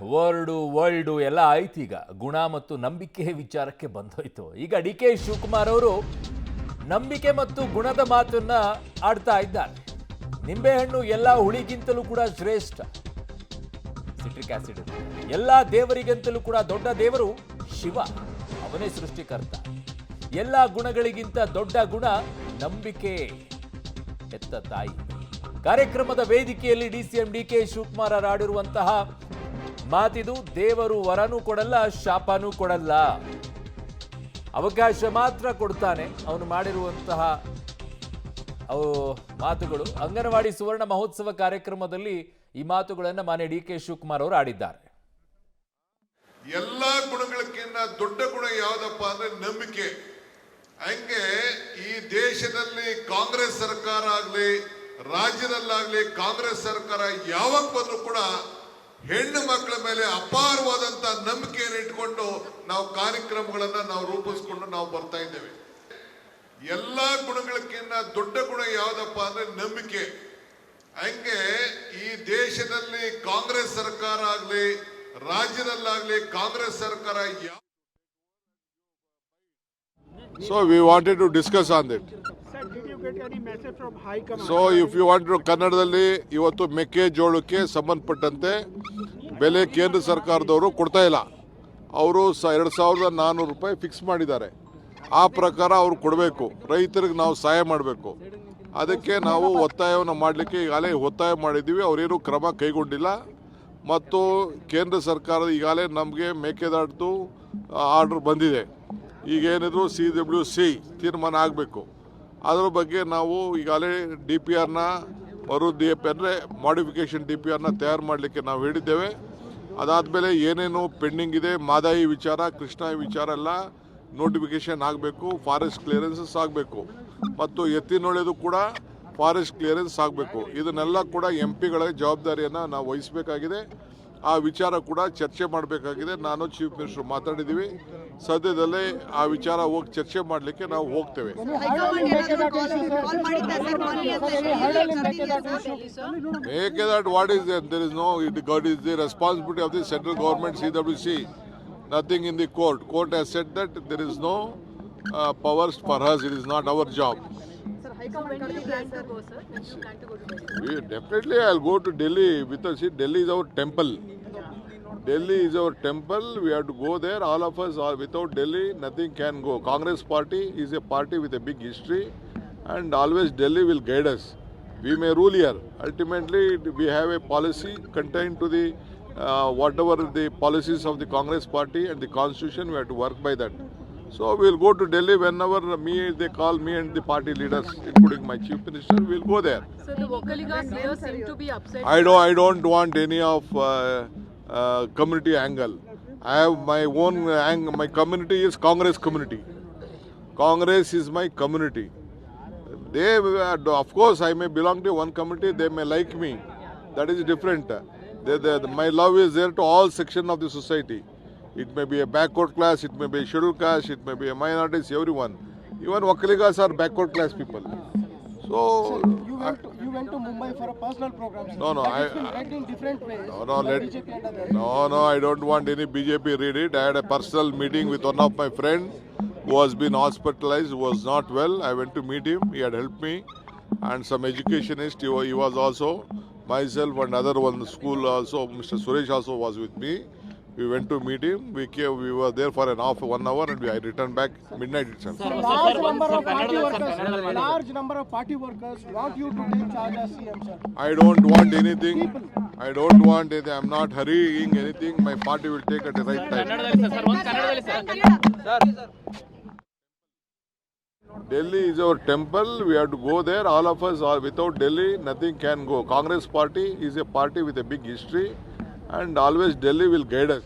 World ಎಲ್ಲ ಆಯ್ತೀಗ ಗುಣ ಮತ್ತು ನಂಬಿಕೆ ವಿಚಾರಕ್ಕೆ ಬಂದೋಯ್ತು. ಈಗ ಡಿ ಕೆ ಶಿವಕುಮಾರ್ ಅವರು ನಂಬಿಕೆ ಮತ್ತು ಗುಣದ ಮಾತನ್ನ ಆಡ್ತಾ ಇದ್ದಾರೆ. ನಿಂಬೆಹಣ್ಣು ಎಲ್ಲ ಹುಳಿಗಿಂತಲೂ ಕೂಡ ಶ್ರೇಷ್ಠ, ಸಿಟ್ರಿಕ್ ಆಸಿಡ್. ಎಲ್ಲ ದೇವರಿಗಿಂತಲೂ ಕೂಡ ದೊಡ್ಡ ದೇವರು ಶಿವ, ಅವನೇ ಸೃಷ್ಟಿಕರ್ತ. ಎಲ್ಲ ಗುಣಗಳಿಗಿಂತ ದೊಡ್ಡ ಗುಣ ನಂಬಿಕೆ, ಹೆತ್ತ ತಾಯಿ. ಕಾರ್ಯಕ್ರಮದ ವೇದಿಕೆಯಲ್ಲಿ ಡಿಸಿಎಂ ಡಿ ಕೆ ಶಿವಕುಮಾರ್ ಆಡಿರುವಂತಹ ಮಾತಿದು. ದೇವರು ವರನೂ ಕೊಡಲ್ಲ, ಶಾಪನೂ ಕೊಡಲ್ಲ, ಅವಕಾಶ ಮಾತ್ರ ಕೊಡ್ತಾನೆ. ಅವನು ಮಾಡಿರುವಂತಹ ಮಾತುಗಳು ಅಂಗನವಾಡಿ ಸುವರ್ಣ ಮಹೋತ್ಸವ ಕಾರ್ಯಕ್ರಮದಲ್ಲಿ ಈ ಮಾತುಗಳನ್ನು ಮಾನ್ಯ ಡಿ ಕೆ ಶಿವಕುಮಾರ್ ಅವರು ಆಡಿದ್ದಾರೆ. ಎಲ್ಲಾ ಗುಣಗಳಕ್ಕಿಂತ ದೊಡ್ಡ ಗುಣ ಯಾವುದಪ್ಪ ಅಂದ್ರೆ ನಂಬಿಕೆ. ಹಂಗೆ ಈ ದೇಶದಲ್ಲಿ ಕಾಂಗ್ರೆಸ್ ಸರ್ಕಾರ ಆಗ್ಲಿ, ರಾಜ್ಯದಲ್ಲಾಗ್ಲಿ ಕಾಂಗ್ರೆಸ್ ಸರ್ಕಾರ ಯಾವಾಗ ಬಂದ್ರು ಕೂಡ ಹೆಣ್ಣು ಮಕ್ಕಳ ಮೇಲೆ ಅಪಾರವಾದಂತ ನಂಬಿಕೆಯನ್ನು ಇಟ್ಕೊಂಡು ನಾವು ಕಾರ್ಯಕ್ರಮಗಳನ್ನ ನಾವು ರೂಪಿಸ್ಕೊಂಡು ನಾವು ಬರ್ತಾ ಇದ್ದೇವೆ. ಎಲ್ಲಾ ಗುಣಗಳಕ್ಕಿಂತ ದೊಡ್ಡ ಗುಣ ಯಾವುದಪ್ಪ ಅಂದ್ರೆ ನಂಬಿಕೆ. ಹಂಗೆ ಈ ದೇಶದಲ್ಲಿ ಕಾಂಗ್ರೆಸ್ ಸರ್ಕಾರ ಆಗ್ಲಿ, ರಾಜ್ಯದಲ್ಲಾಗ್ಲಿ ಕಾಂಗ್ರೆಸ್ ಸರ್ಕಾರ So we wanted to discuss on that. Sir, did you get any message from High Command? So if you want to ಕನ್ನಡದಲ್ಲಿ ಇವತ್ತು ಮೆಕ್ಕೆಜೋಳಕ್ಕೆ ಸಂಬಂಧಪಟ್ಟಂತೆ ಬೆಲೆ ಕೇಂದ್ರ ಸರ್ಕಾರದವರು ಕೊಡ್ತಾ ಇಲ್ಲ. ಅವರು 2,400 ರೂಪಾಯಿ ಫಿಕ್ಸ್ ಮಾಡಿದ್ದಾರೆ. ಆ ಪ್ರಕಾರ ಅವ್ರು ಕೊಡಬೇಕು. ರೈತರಿಗೆ ನಾವು ಸಹಾಯ ಮಾಡಬೇಕು. ಅದಕ್ಕೆ ನಾವು ಒತ್ತಾಯವನ್ನು ಮಾಡಲಿಕ್ಕೆ ಈಗಾಗಲೇ ಒತ್ತಾಯ ಮಾಡಿದ್ದೀವಿ. ಅವರೇನು ಕ್ರಮ ಕೈಗೊಂಡಿಲ್ಲ. ಮತ್ತು ಕೇಂದ್ರ ಸರ್ಕಾರದ ಈಗಾಗಲೇ ನಮಗೆ ಮೇಕೆದಾಟು ಆರ್ಡರ್ ಬಂದಿದೆ. ಈಗೇನಿದ್ರು CWC ತೀರ್ಮಾನ ಆಗಬೇಕು. ಅದರ ಬಗ್ಗೆ ನಾವು ಈಗಾಗಲೇ DPRನ ಅಂದರೆ ಮಾಡಿಫಿಕೇಶನ್ DPRನ ತಯಾರು ಮಾಡಲಿಕ್ಕೆ ನಾವು ಹೇಳಿದ್ದೇವೆ. ಅದಾದಮೇಲೆ ಏನೇನು ಪೆಂಡಿಂಗ್ ಇದೆ, ಮಾದಾಯಿ ವಿಚಾರ, ಕೃಷ್ಣ ವಿಚಾರ ಎಲ್ಲ ನೋಟಿಫಿಕೇಶನ್ ಆಗಬೇಕು. ಫಾರೆಸ್ಟ್ ಕ್ಲಿಯರೆನ್ಸಸ್ ಆಗಬೇಕು ಮತ್ತು ಎತ್ತಿನೊಳೆದು ಕೂಡ ಫಾರೆಸ್ಟ್ ಕ್ಲಿಯರೆನ್ಸ್ ಆಗಬೇಕು. ಇದನ್ನೆಲ್ಲ ಕೂಡ MP ಗಳ ಜವಾಬ್ದಾರಿಯನ್ನು ನಾವು ವಹಿಸಬೇಕಾಗಿದೆ. ಆ ವಿಚಾರ ಕೂಡ ಚರ್ಚೆ ಮಾಡಬೇಕಾಗಿದೆ. ನಾನು ಚೀಫ್ ಮಿನಿಸ್ಟರ್ ಮಾತಾಡಿದ್ದೀವಿ. ಸದ್ಯದಲ್ಲೇ ಆ ವಿಚಾರ ಹೋಗಿ ಚರ್ಚೆ ಮಾಡಲಿಕ್ಕೆ ನಾವು ಹೋಗ್ತೇವೆ. Mekedatu what is there is no God is the responsibility of the central government CWC. Nothing in the court. Court has said that there is no powers for us. It is not our job. Definitely I'll go to Delhi because see, Delhi is our temple. Delhi is our temple. We have to go there. All of us are without Delhi, nothing can go. Congress party is a party with a big history, and always Delhi will guide us. We may rule here. Ultimately, we have a policy contained to the whatever the policies of the Congress party and the constitution. We have to work by that. So we'll go to Delhi whenever they call me and the party leaders, including my chief minister. We'll go there. So the Vocaligas there seem to be upset. I don't want any of community angle. I have my own angle. My community is Congress community. Congress is my community. They, of course, I may belong to one community. They may like me. That is different. My love is there to all sections of the society. It may be a backward class, it may be a scheduled caste, it may be a minorities, everyone. Even Vocaligas are backward class people. So You went to Mumbai for a personal program. Sir. No, that has been read in different ways. No, I don't want any BJP read it. I had a personal meeting with one of my friends who has been hospitalized, who was not well. I went to meet him. He had helped me, and some educationist. He was also myself and other one school also. Mr. Suresh also was with me. We went to meet him. We were there for 1 hour, and I returned back midnight itself. Large number of party workers want you to take charge as CM, sir. I don't want anything. I don't want anything. I'm not hurrying anything. My party will take at the right time. Delhi is our temple. We have to go there. All of us are without Delhi. Nothing can go. Congress party is a party with a big history, and always Delhi will guide us.